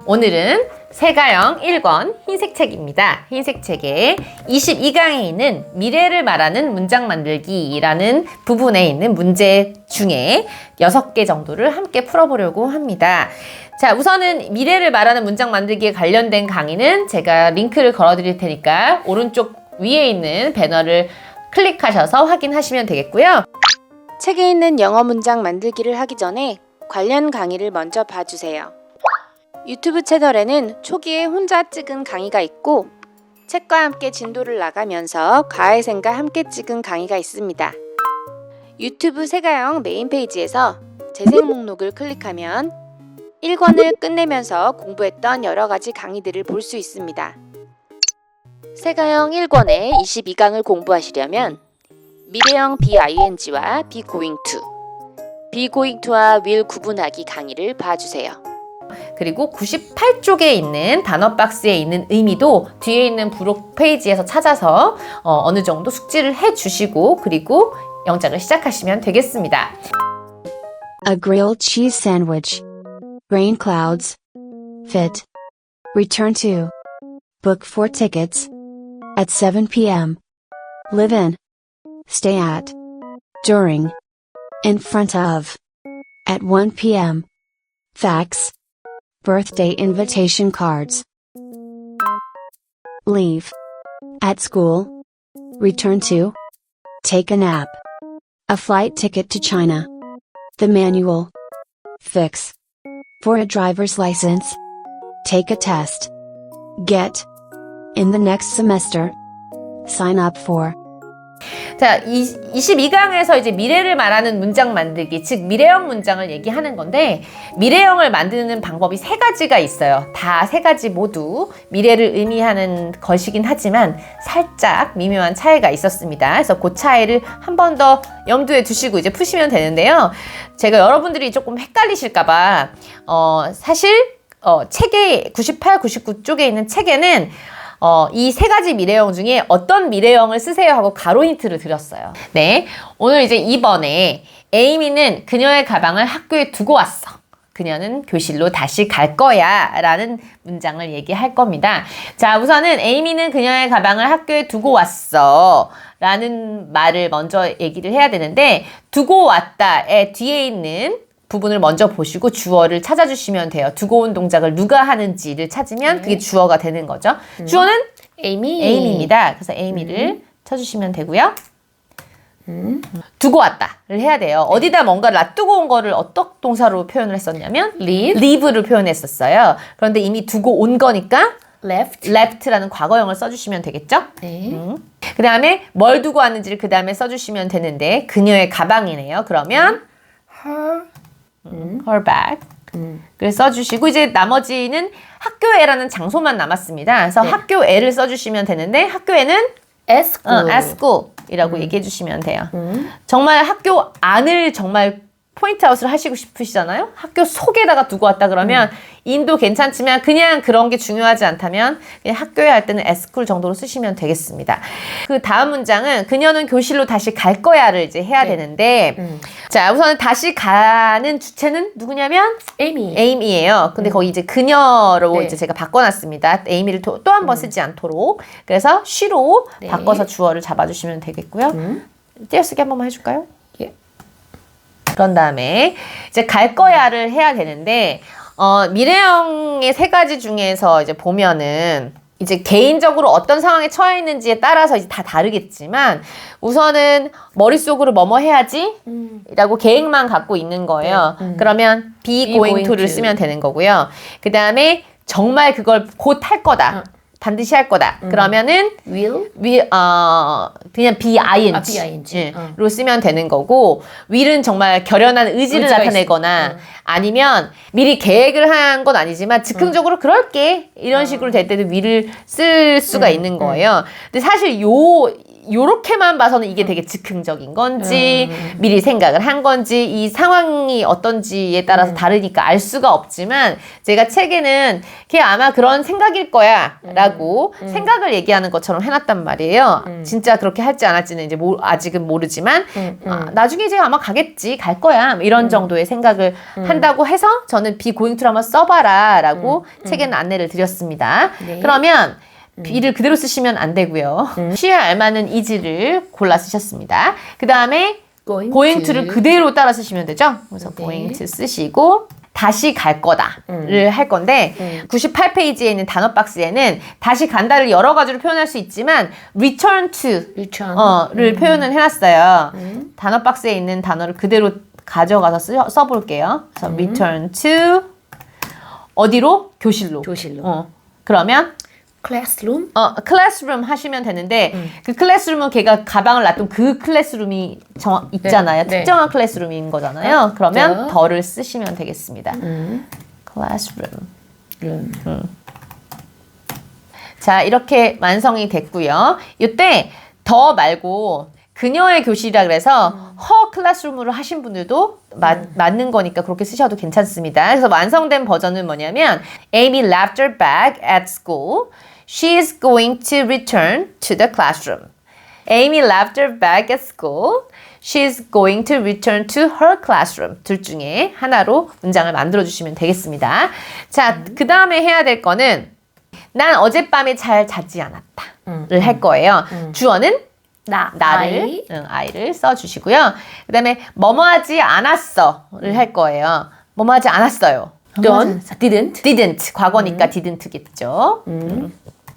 오늘은 세가영 1권 흰색 책입니다. 흰색 책의 22강에 있는 미래를 말하는 문장 만들기라는 부분에 있는 문제 중에 6개 정도를 함께 풀어보려고 합니다. 자, 우선은 미래를 말하는 문장 만들기에 관련된 강의는 제가 링크를 걸어드릴 테니까 오른쪽 위에 있는 배너를 클릭하셔서 확인하시면 되겠고요. 책에 있는 영어 문장 만들기를 하기 전에 관련 강의를 먼저 봐주세요. 유튜브 채널에는 초기에 혼자 찍은 강의가 있고 책과 함께 진도를 나가면서 가해생과 함께 찍은 강의가 있습니다. 유튜브 세가영 메인 페이지에서 재생 목록을 클릭하면 1권을 끝내면서 공부했던 여러 가지 강의들을 볼 수 있습니다. 세가영 1권의 22강을 공부하시려면 미래형 BING와 be going to, be going to와 will 구분하기 강의를 봐주세요. 그리고 98쪽에 있는 단어 박스에 있는 의미도 뒤에 있는 부록 페이지에서 찾아서 어느 정도 숙지를 해주시고 그리고 영작을 시작하시면 되겠습니다. A grilled cheese sandwich. Rain clouds. Fit. Return to. Book 4 tickets. At 7 p.m. Live in. Stay at. During. In front of. At 1 p.m. Fax. Birthday invitation cards. Leave. At school. Return to. Take a nap. A flight ticket to China. The manual. Fix. For a driver's license. Take a test. Get. In the next semester. Sign up for. 자, 22강에서 이제 미래를 말하는 문장 만들기, 즉 미래형 문장을 얘기하는 건데 미래형을 만드는 방법이 3가지가 있어요. 다 3가지 모두 미래를 의미하는 것이긴 하지만 살짝 미묘한 차이가 있었습니다. 그래서 그 차이를 한 번 더 염두에 두시고 이제 푸시면 되는데요. 제가 여러분들이 조금 헷갈리실까봐 사실 책의 98, 99쪽에 있는 책에는 이 3가지 미래형 중에 어떤 미래형을 쓰세요 하고 가로 힌트를 드렸어요. 네, 오늘 이제 2번에 에이미는 그녀의 가방을 학교에 두고 왔어. 그녀는 교실로 다시 갈 거야 라는 문장을 얘기할 겁니다. 자, 우선은 에이미는 그녀의 가방을 학교에 두고 왔어 라는 말을 먼저 얘기를 해야 되는데 두고 왔다의 뒤에 있는 부분을 먼저 보시고 주어를 찾아주시면 돼요. 두고 온 동작을 누가 하는지를 찾으면 그게 주어가 되는 거죠. 주어는 에이미입니다. 그래서 에이미를 쳐주시면 되고요. 두고 왔다를 해야 돼요. 어디다 뭔가를 놔두고 온 거를 어떤 동사로 표현을 했었냐면 leave를 표현했었어요. 그런데 이미 두고 온 거니까 left라는 과거형을 써주시면 되겠죠? 네. 그 다음에 뭘 두고 왔는지를 그 다음에 써주시면 되는데 그녀의 가방이네요. 그러면 her bag. 그래서 써주시고 이제 나머지는 학교에라는 장소만 남았습니다. 그래서 학교에를 써주시면 되는데 학교에는 at school이라고 얘기해 주시면 돼요. 정말 학교 안을 정말 포인트아웃을 하시고 싶으시잖아요. 학교 속에다가 두고 왔다 그러면 인도 괜찮지만 그냥 그런 게 중요하지 않다면 그냥 학교에 할 때는 at school 정도로 쓰시면 되겠습니다. 그 다음 문장은 그녀는 교실로 다시 갈 거야를 이제 해야 되는데 자, 우선 다시 가는 주체는 누구냐면 에이미예요. 근데 거기 이제 그녀로 이제 제가 바꿔놨습니다. 에이미를 또 한 번 쓰지 않도록. 그래서 she로 바꿔서 주어를 잡아주시면 되겠고요. 띄어쓰기 한 번만 해줄까요? 그런 다음에 이제 갈 거야를 해야 되는데 미래형의 3가지 중에서 이제 보면은 이제 개인적으로 어떤 상황에 처해 있는지에 따라서 이제 다 다르겠지만 우선은 머릿속으로 뭐뭐 해야지 라고 계획만 갖고 있는 거예요. 그러면 be going to를 쓰면 되는 거고요. 그 다음에 정말 그걸 곧 할 거다. 반드시 할 거다. 그러면은 그냥 BING로 쓰면 되는 거고 will은 정말 결연한 의지를 나타내거나 아니면 미리 계획을 한 건 아니지만 즉흥적으로 그럴게 이런 식으로 될 때도 will을 쓸 수가 있는 거예요. 근데 사실 요렇게만 봐서는 이게 되게 즉흥적인 건지 미리 생각을 한 건지 이 상황이 어떤지에 따라서 다르니까 알 수가 없지만 제가 책에는 걔 아마 그런 생각일 거야 라고 생각을 얘기하는 것처럼 해놨단 말이에요. 진짜 그렇게 할지 안 할지는 이제 아직은 모르지만 나중에 이제 아마 가겠지 갈 거야 이런 정도의 생각을 한다고 해서 저는 be going to를 한번 써봐라 라고 책에는 안내를 드렸습니다. 네. 그러면 be를 그대로 쓰시면 안 되고요. she에 알맞는 is를 골라 쓰셨습니다. 그 다음에 going to를 그대로 따라 쓰시면 되죠. 그래서 네. going to 쓰시고 다시 갈 거다를 할 건데 98페이지에 있는 단어 박스에는 다시 간다를 여러 가지로 표현할 수 있지만 return to를 표현을 해놨어요. 단어 박스에 있는 단어를 그대로 가져가서 써볼게요. 그래서 return to 어디로? 교실로. 그러면 클래스룸 하시면 되는데 그 클래스룸은 걔가 가방을 놨던 그 클래스룸이 있잖아요. 특정한 클래스룸인 거잖아요. 그러면 더를 쓰시면 되겠습니다. 클래스룸. 자, 이렇게 완성이 됐고요. 이때 더 말고 그녀의 교실이라 그래서 her 클래스룸으로 하신 분들도 맞는 거니까 그렇게 쓰셔도 괜찮습니다. 그래서 완성된 버전은 뭐냐면 Amy left her bag at school. She is going to return to the classroom. Amy left her bag at school. She is going to return to her classroom. 둘 중에 하나로 문장을 만들어 주시면 되겠습니다. 자, 그 다음에 해야 될 거는 난 어젯밤에 잘 자지 않았다를 할 거예요. 주어는 나를, 아이를 써주시고요. 그 다음에 뭐뭐하지 않았어를 할 거예요. 뭐뭐하지 않았어요. didn't. 과거니까 didn't겠죠.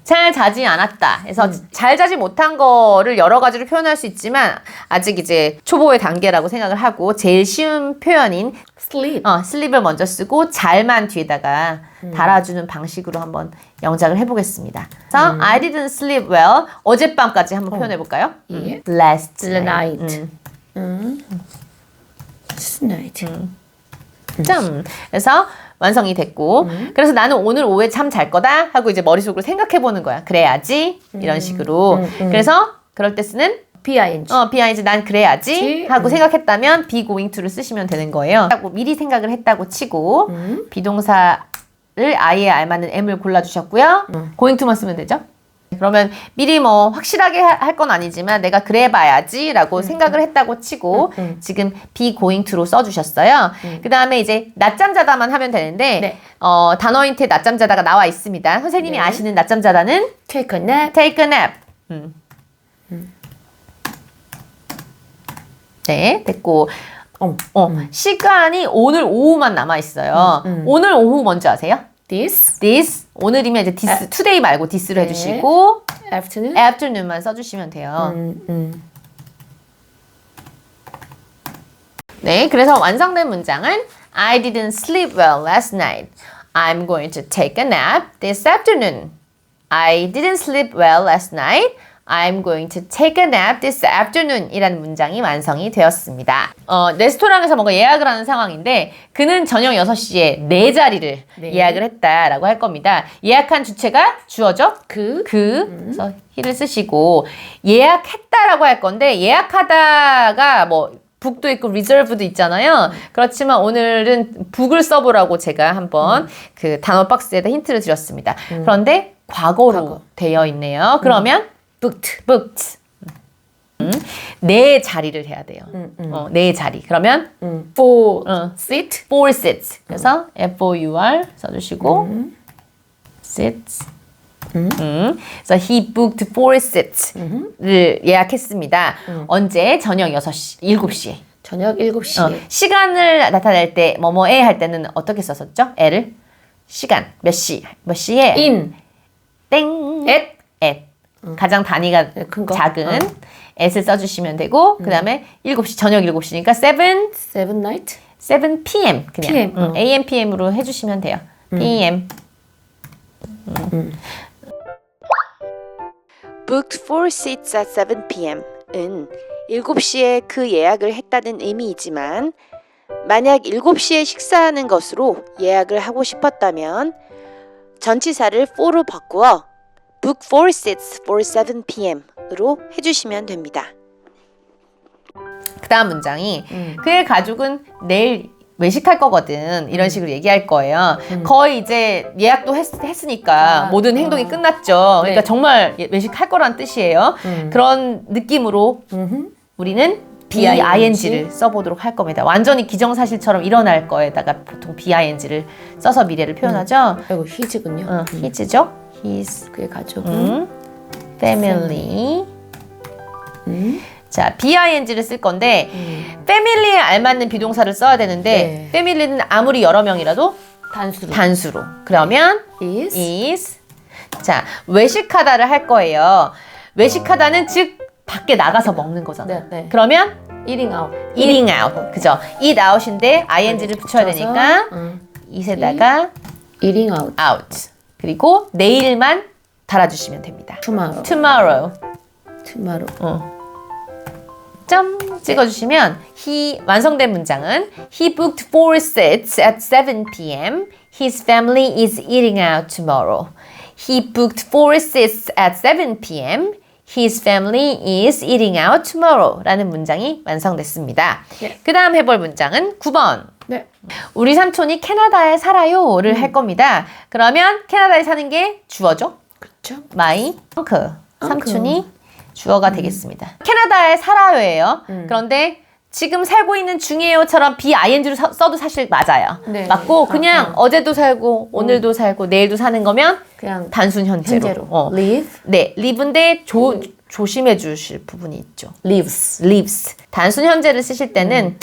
잘 자지 않았다. 그래서 잘 자지 못한 거를 여러 가지로 표현할 수 있지만 아직 이제 초보의 단계라고 생각을 하고 제일 쉬운 표현인 sleep을 먼저 쓰고 잘만 뒤에다가 달아주는 방식으로 한번 영작을 해보겠습니다. 그래서 I didn't sleep well. 어젯밤까지 한번 표현해 볼까요? Last night. 그래서 완성이 됐고 그래서 나는 오늘 오후에 참 잘 거다 하고 이제 머릿속으로 생각해 보는 거야. 그래야지 이런 식으로. 그래서 그럴 때 쓰는 BING 난 그래야지 하고 생각했다면 be going to를 쓰시면 되는 거예요. 미리 생각을 했다고 치고 비동사를 I에 알맞는 M을 골라주셨고요. going to만 쓰면 되죠. 그러면 미리 뭐 확실하게 할 건 아니지만 내가 그래 봐야지 라고 생각을 했다고 치고 지금 be going to로 써주셨어요. 그 다음에 이제 낮잠 자다만 하면 되는데 단어 힌트에 낮잠 자다가 나와 있습니다. 선생님이 아시는 낮잠 자다는 Take a nap. take a nap. 네, 됐고 시간이 오늘 오후만 남아 있어요. 오늘 오후 뭔지 아세요? This. 오늘이면 이제 this, today 말고 this로 해주시고 afternoon만 써주시면 돼요. 네, 그래서 완성된 문장은 I didn't sleep well last night. I'm going to take a nap this afternoon. I didn't sleep well last night. I'm going to take a nap this afternoon 이라는 문장이 완성이 되었습니다. 레스토랑에서 뭔가 예약을 하는 상황인데 그는 저녁 6시에 내 자리를 예약을 했다라고 할 겁니다. 예약한 주체가 주어죠? 그래서 he를 쓰시고 예약했다라고 할 건데 예약하다가 뭐 book도 있고 reserve도 있잖아요. 그렇지만 오늘은 book을 써보라고 제가 한번 그 단어 박스에다 힌트를 드렸습니다. 그런데 과거로 되어 있네요. 그러면 booked. 내 자리를 해야 돼요. 내 자리. 그러면 for seats. 그래서 FOUR 써주시고 seats. 그래서 he booked 4 seats를 예약했습니다. 언제? 저녁 7시에. 저녁 7시에. 시간을 나타낼 때 뭐뭐에 할 때는 어떻게 썼었죠? 애를? 시간. 몇 시에? in. 땡. at. 가장 단위가 작은 at을 써주시면 되고 그 다음에 7시, 저녁 7시니까 7 p.m. 그냥 a.m. p.m.으로 해주시면 돼요. p.m. Booked 4 seats at 7 p.m. 은 7시에 그 예약을 했다는 의미이지만 만약 7시에 식사하는 것으로 예약을 하고 싶었다면 전치사를 for로 바꾸어 book 4 seats for 7 p.m.으로 해주시면 됩니다. 그 다음 문장이 그의 가족은 내일 외식할 거거든. 이런 식으로 얘기할 거예요. 거의 이제 예약도 했으니까 모든 행동이 끝났죠. 그러니까 네. 정말 외식할 거란 뜻이에요. 그런 느낌으로 우리는 BING를 써보도록 할 겁니다. 완전히 기정사실처럼 일어날 거에다가 보통 BING를 써서 미래를 표현하죠. 이거 his군요. his죠. his 그의 가족은 family. 자, BING를 쓸 건데 family에 알맞는 비동사를 써야 되는데 family는 아무리 여러 명이라도 단수로. 그러면 is. 자, 외식하다를 할 거예요. 외식하다는 즉 밖에 나가서 먹는 거잖아요. 그러면 eating out. eating out. 그죠? eat out인데 ing를 붙여야 되니까 it에다가 eating out. out. 그리고 내일만 달아주시면 됩니다. tomorrow. 점 찍어주시면 완성된 문장은 He booked 4 seats at 7 p.m. His family is eating out tomorrow. He booked 4 seats at 7 p.m. His family is eating out tomorrow 라는 문장이 완성됐습니다. 그 다음 해볼 문장은 9번. 우리 삼촌이 캐나다에 살아요를 할 겁니다. 그러면 캐나다에 사는 게 주어죠? 그렇죠. My uncle. 삼촌이 주어가 되겠습니다. 캐나다에 살아요예요. 그런데 지금 살고 있는 중이에요처럼 BING로 써도 사실 맞아요. 맞고 그냥 어제도 살고 오늘도 살고 내일도 사는 거면 그냥 단순 현재로. live. 네, live인데 조심해 주실 부분이 있죠. lives. 단순 현재를 쓰실 때는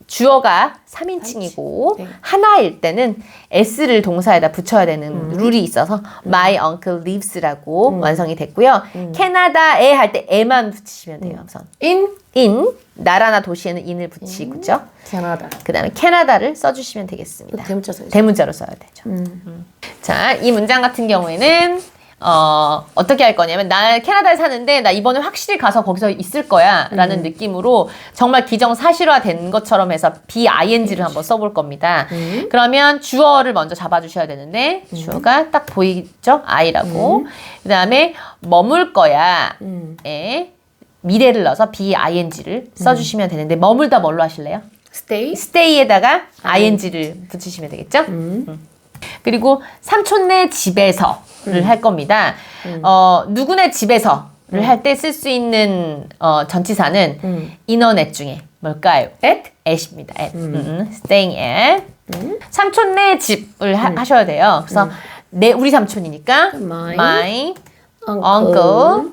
주어가 3인칭이고 하나일 때는 s를 동사에다 붙여야 되는 룰이 있어서 my uncle lives라고 완성이 됐고요. 캐나다에 할 때 에만 붙이시면 돼요. 우선 in 나라나 도시에는 in을 붙이고 그죠? 캐나다. 그 다음에 캐나다를 써주시면 되겠습니다. 대문자로 써야 되죠. 자, 이 문장 같은 경우에는 어떻게 할 거냐면 나 캐나다에 사는데 나 이번에 확실히 가서 거기서 있을 거야 라는 느낌으로 정말 기정사실화 된 것처럼 해서 BING를 한번 써볼 겁니다. 그러면 주어를 먼저 잡아주셔야 되는데 주어가 딱 보이죠? I라고. 그 다음에 머물 거야 에 미래를 넣어서 BING를 써주시면 되는데 머물다 뭘로 하실래요? stay에다가 ING를 붙이시면 되겠죠? 그리고 삼촌네 집에서를 할 겁니다. 누구네 집에서를 할 때 쓸 수 있는 전치사는 인어넷 중에 뭘까요? at입니다. staying at. 삼촌네 집을 하셔야 돼요. 그래서 우리 삼촌이니까 my uncle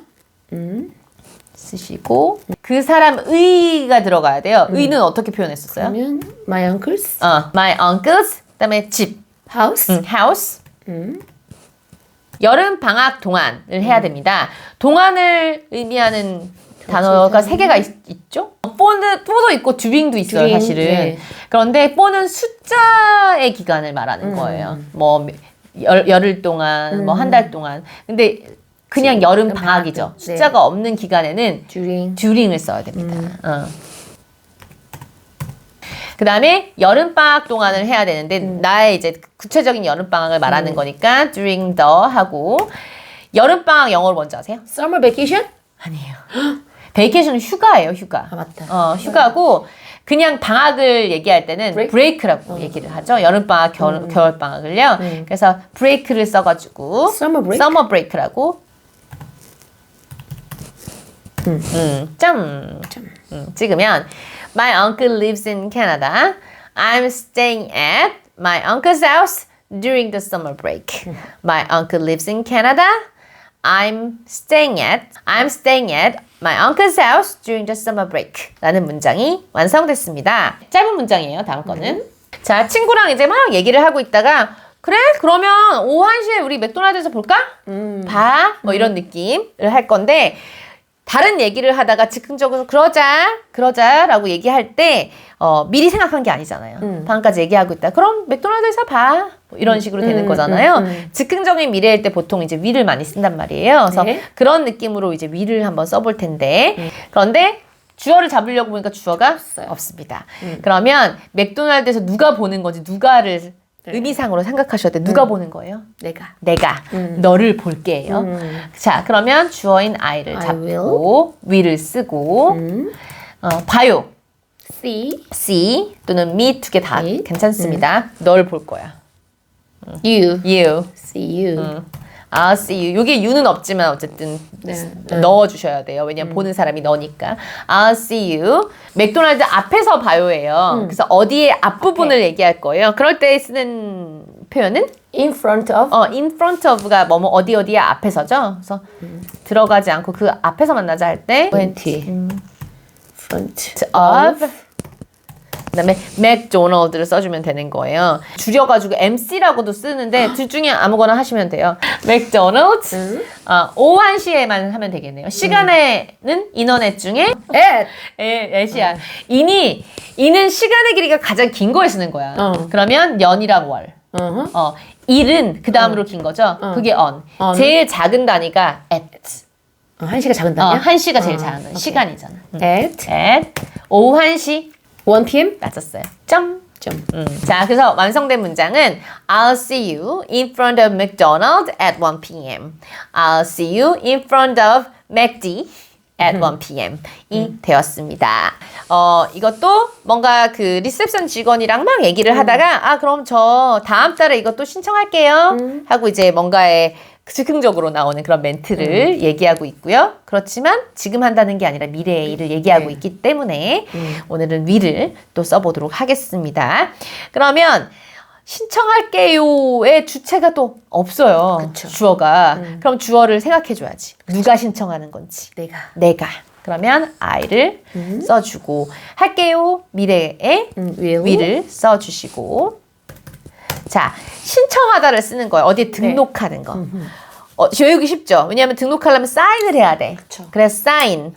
쓰시고 그 사람의가 들어가야 돼요. 의는 어떻게 표현했었어요? 그러면 my uncles. my uncles 그다음에 집 house. 여름 방학 동안을 해야 됩니다. 동안을 의미하는 단어가 3개가 있죠? 뽀도 있고 during도 있어요, 사실은. 그런데 뽀는 숫자의 기간을 말하는 거예요. 뭐 열흘 동안, 뭐 한 달 동안. 근데 그냥 여름 방학이죠. 숫자가 없는 기간에는 during을 써야 됩니다. 그 다음에 여름방학 동안을 해야 되는데 나의 이제 구체적인 여름방학을 말하는 거니까 during the 하고 여름방학 영어로 먼저 하세요? Summer vacation? 아니에요. 베이케이션은 휴가예요, 휴가. 맞다. 휴가고 그냥 방학을 얘기할 때는 break라고 얘기를 하죠. 여름방학, 겨울방학을요. 그래서 break를 써가지고 summer break라고 찍으면 My uncle lives in Canada. I'm staying at my uncle's house during the summer break. My uncle lives in Canada. I'm staying at my uncle's house during the summer break. 라는 문장이 완성됐습니다. 짧은 문장이에요. 다음 거는. 자, 친구랑 이제 막 얘기를 하고 있다가 그래? 그러면 오후 1시에 우리 맥도날드에서 볼까? 봐. 뭐 이런 느낌을 할 건데 다른 얘기를 하다가 즉흥적으로 그러자라고 얘기할 때 미리 생각한 게 아니잖아요. 방금까지 얘기하고 있다. 그럼 맥도날드에서 봐. 뭐 이런 식으로 되는 거잖아요. 즉흥적인 미래일 때 보통 이제 will을 많이 쓴단 말이에요. 그래서 그런 느낌으로 이제 will을 한번 써볼 텐데 그런데 주어를 잡으려고 보니까 주어가 없습니다. 그러면 맥도날드에서 누가 보는 건지 누가를 의미상으로 생각하셔야 돼. 누가 보는 거예요? 내가. 내가 너를 볼게요. 자, 그러면 주어인 I를 I 잡고 will을 쓰고 봐요. See see 또는 me 두 개 다 me. 괜찮습니다. 널 볼 거야. you. you. See you. I'll see you. 여기 you는 없지만 어쨌든 넣어주셔야 돼요. 왜냐면 보는 사람이 너니까. I'll see you. 맥도날드 앞에서 봐요예요. 그래서 어디에 앞부분을 얘기할 거예요. 그럴 때 쓰는 표현은 In front of. in front of가 뭐뭐 어디 어디에 앞에서죠. 그래서 들어가지 않고 그 앞에서 만나자 할 때 front of 그다음에 맥도날드를 써주면 되는 거예요. 줄여가지고 MC라고도 쓰는데 둘 중에 아무거나 하시면 돼요. 맥도날드 오후 1시에만 하면 되겠네요. 시간에는 인터넷 중에 at이야. 인은 시간의 길이가 가장 긴 거에 쓰는 거야. 그러면 년이랑 월. 일은 그 다음으로 긴 거죠. 그게 on. 제일 작은 단위가 at. 1시가 작은 단위야? 1시가 제일 작은 시간이잖아. At 오후 1시 1 p.m. 맞았어요. 점. 점. 자, 그래서 완성된 문장은 I'll see you in front of McDonald's at 1 p.m. I'll see you in front of McD at 1 p.m. 이 되었습니다. 이것도 뭔가 그 리셉션 직원이랑 막 얘기를 하다가 그럼 저 다음 달에 이것도 신청할게요 하고 이제 뭔가에 즉흥적으로 나오는 그런 멘트를 얘기하고 있고요. 그렇지만 지금 한다는 게 아니라 미래의 일을 얘기하고 있기 때문에 오늘은 will을 또 써보도록 하겠습니다. 그러면 신청할게요의 주체가 또 없어요. 그쵸. 주어가. 그럼 주어를 생각해줘야지. 누가 신청하는 건지. 내가. 그러면 I를 써주고 할게요. 미래에 will을 써주시고 자, 신청하다를 쓰는 거예요. 어디에 등록하는 거. 외우기 쉽죠? 왜냐하면 등록하려면 사인을 해야 돼. 그쵸. 그래서 sign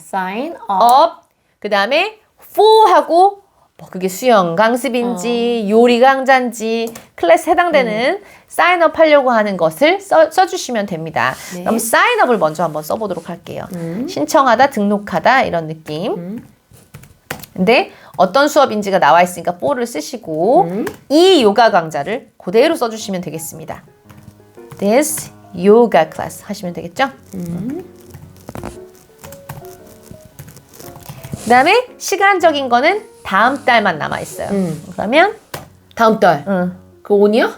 up. 그 다음에 for하고 뭐 그게 수영 강습인지 요리 강좌인지 클래스 해당되는 sign up 하려고 하는 것을 써주시면 됩니다. 그럼 sign up을 먼저 한번 써보도록 할게요. 신청하다, 등록하다 이런 느낌. 근데 어떤 수업인지가 나와 있으니까 for를 쓰시고 이 요가 강좌를 그대로 써주시면 되겠습니다. This yoga class 하시면 되겠죠? 그 다음에 시간적인 거는 다음 달만 남아있어요. 그러면 다음 달. 그 on이요?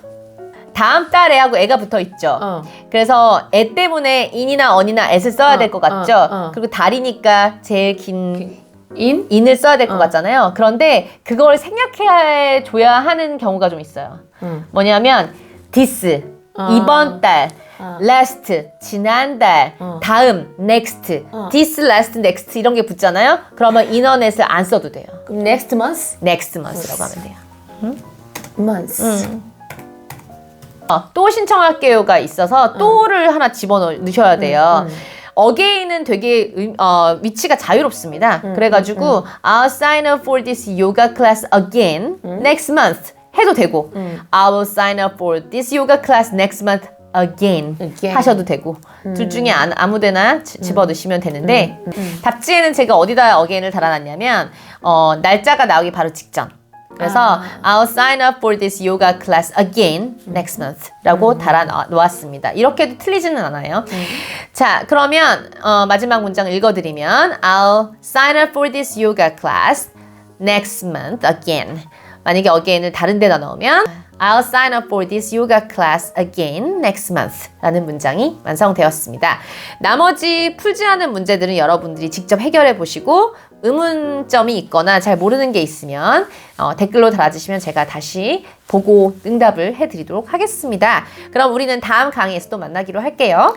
다음 달에 하고 애가 붙어 있죠. 그래서 애 때문에 in이나 on이나 at을 써야 될 것 같죠? 그리고 달이니까 제일 긴 in을 써야 될 것 같잖아요. 그런데 그걸 생략해 줘야 하는 경우가 좀 있어요. 뭐냐면 this, 이번 달, last, 지난달, 다음, next, this, last, next 이런 게 붙잖아요. 그러면 in어넷을 안 써도 돼요. 그럼 next month? next month라고 하면 돼요. month. 또 신청할게요가 있어서 또를 하나 집어넣으셔야 돼요. again은 되게 위치가 자유롭습니다. 그래가지고 I'll sign up for this yoga class again next month 해도 되고 I will sign up for this yoga class next month again 하셔도 되고 둘 중에 아무데나 집어넣으시면 되는데 답지에는 제가 어디다 again을 달아놨냐면 날짜가 나오기 바로 직전 그래서 I'll sign up for this yoga class again next month 라고 달아놓았습니다. 이렇게도 틀리지는 않아요. 자, 그러면 마지막 문장을 읽어드리면 I'll sign up for this yoga class next month again. 만약에 again을 다른 데다 넣으면 I'll sign up for this yoga class again next month 라는 문장이 완성되었습니다. 나머지 풀지 않은 문제들은 여러분들이 직접 해결해 보시고 의문점이 있거나 잘 모르는 게 있으면 댓글로 달아주시면 제가 다시 보고 응답을 해드리도록 하겠습니다. 그럼 우리는 다음 강의에서 또 만나기로 할게요.